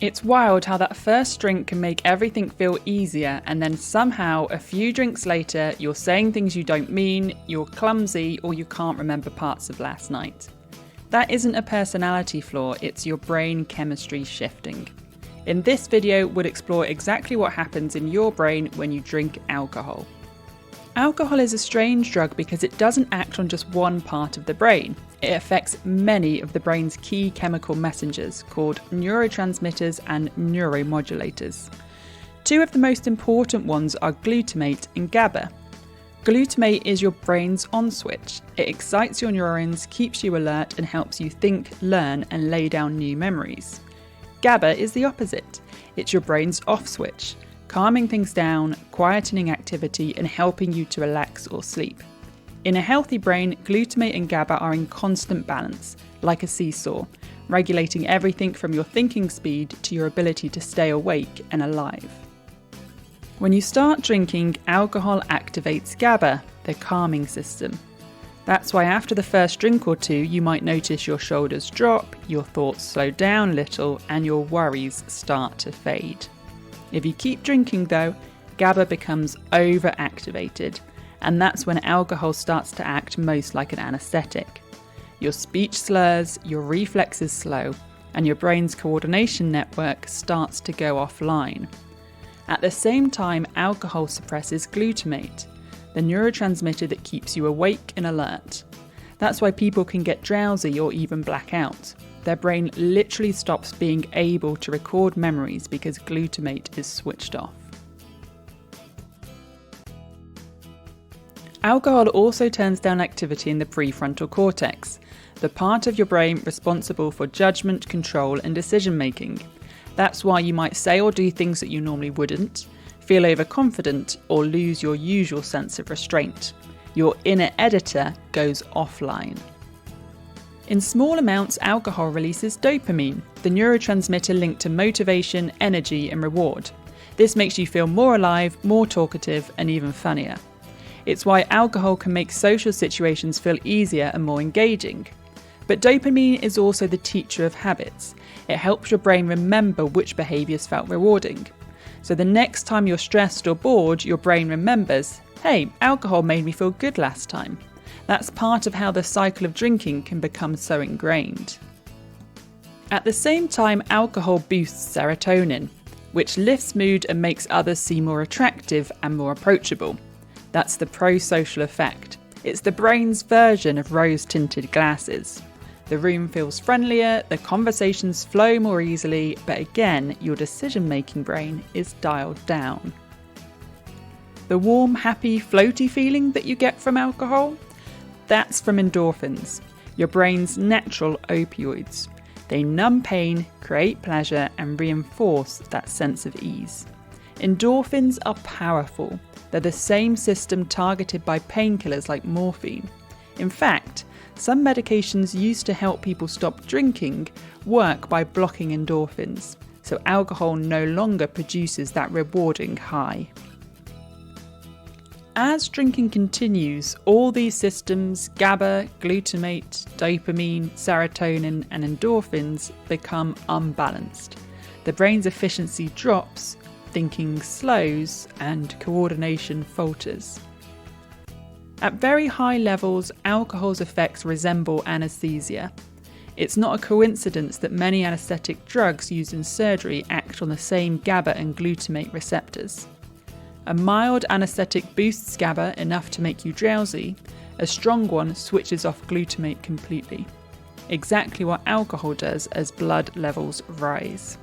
It's wild how that first drink can make everything feel easier, and then somehow a few drinks later you're saying things you don't mean, you're clumsy, or you can't remember parts of last night. That isn't a personality flaw, it's your brain chemistry shifting. In this video, we'll explore exactly what happens in your brain when you drink alcohol. Alcohol is a strange drug because it doesn't act on just one part of the brain. It affects many of the brain's key chemical messengers called neurotransmitters and neuromodulators. Two of the most important ones are glutamate and GABA. Glutamate is your brain's on switch. It excites your neurons, keeps you alert, and helps you think, learn, and lay down new memories. GABA is the opposite. It's your brain's off switch, calming things down, quietening activity, and helping you to relax or sleep. In a healthy brain, glutamate and GABA are in constant balance, like a seesaw, regulating everything from your thinking speed to your ability to stay awake and alive. When you start drinking, alcohol activates GABA, the calming system. That's why after the first drink or two, you might notice your shoulders drop, your thoughts slow down a little, and your worries start to fade. If you keep drinking though, GABA becomes overactivated, and that's when alcohol starts to act most like an anaesthetic. Your speech slurs, your reflexes slow, and your brain's coordination network starts to go offline. At the same time, alcohol suppresses glutamate, the neurotransmitter that keeps you awake and alert. That's why people can get drowsy or even black out. Their brain literally stops being able to record memories because glutamate is switched off. Alcohol also turns down activity in the prefrontal cortex, the part of your brain responsible for judgment, control, and decision making. That's why you might say or do things that you normally wouldn't, feel overconfident, or lose your usual sense of restraint. Your inner editor goes offline. In small amounts, alcohol releases dopamine, the neurotransmitter linked to motivation, energy, and reward. This makes you feel more alive, more talkative, and even funnier. It's why alcohol can make social situations feel easier and more engaging. But dopamine is also the teacher of habits. It helps your brain remember which behaviours felt rewarding. So the next time you're stressed or bored, your brain remembers, hey, alcohol made me feel good last time. That's part of how the cycle of drinking can become so ingrained. At the same time, alcohol boosts serotonin, which lifts mood and makes others seem more attractive and more approachable. That's the pro-social effect. It's the brain's version of rose-tinted glasses. The room feels friendlier, the conversations flow more easily, but again, your decision-making brain is dialed down. The warm, happy, floaty feeling that you get from alcohol? That's from endorphins, your brain's natural opioids. They numb pain, create pleasure, and reinforce that sense of ease. Endorphins are powerful. They're the same system targeted by painkillers like morphine. In fact, some medications used to help people stop drinking work by blocking endorphins, so alcohol no longer produces that rewarding high. As drinking continues, all these systems, GABA, glutamate, dopamine, serotonin, and endorphins, become unbalanced. The brain's efficiency drops, thinking slows, and coordination falters. At very high levels, alcohol's effects resemble anaesthesia. It's not a coincidence that many anaesthetic drugs used in surgery act on the same GABA and glutamate receptors. A mild anaesthetic boosts GABA enough to make you drowsy, a strong one switches off glutamate completely. Exactly what alcohol does as blood levels rise.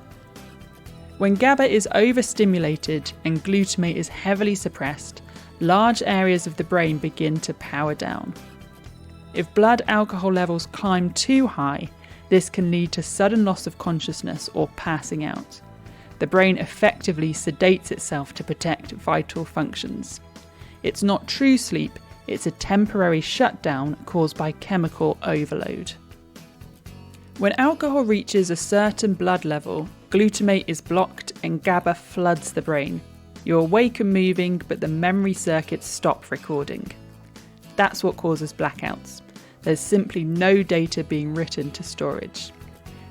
When GABA is overstimulated and glutamate is heavily suppressed, large areas of the brain begin to power down. If blood alcohol levels climb too high, this can lead to sudden loss of consciousness or passing out. The brain effectively sedates itself to protect vital functions. It's not true sleep, it's a temporary shutdown caused by chemical overload. When alcohol reaches a certain blood level, glutamate is blocked and GABA floods the brain. You're awake and moving, but the memory circuits stop recording. That's what causes blackouts. There's simply no data being written to storage.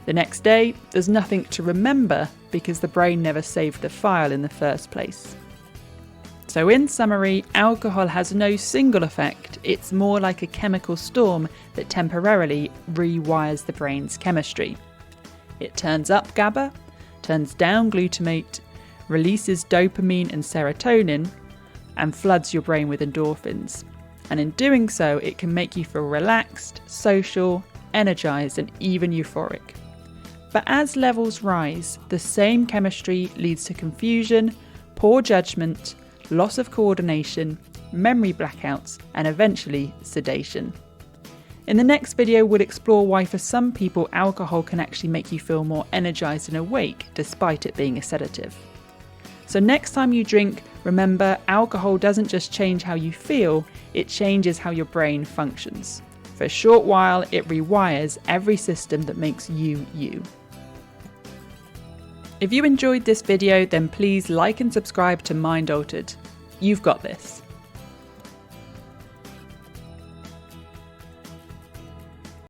The next day, there's nothing to remember because the brain never saved the file in the first place. So in summary, alcohol has no single effect. It's more like a chemical storm that temporarily rewires the brain's chemistry. It turns up GABA, turns down glutamate, releases dopamine and serotonin, and floods your brain with endorphins. And in doing so, it can make you feel relaxed, social, energized, and even euphoric. But as levels rise, the same chemistry leads to confusion, poor judgment, loss of coordination, memory blackouts, and eventually sedation. In the next video, we'll explore why for some people alcohol can actually make you feel more energized and awake despite it being a sedative. So next time you drink, remember alcohol doesn't just change how you feel, it changes how your brain functions. For a short while, it rewires every system that makes you you. If you enjoyed this video, then please like and subscribe to Mind Altered. You've got this.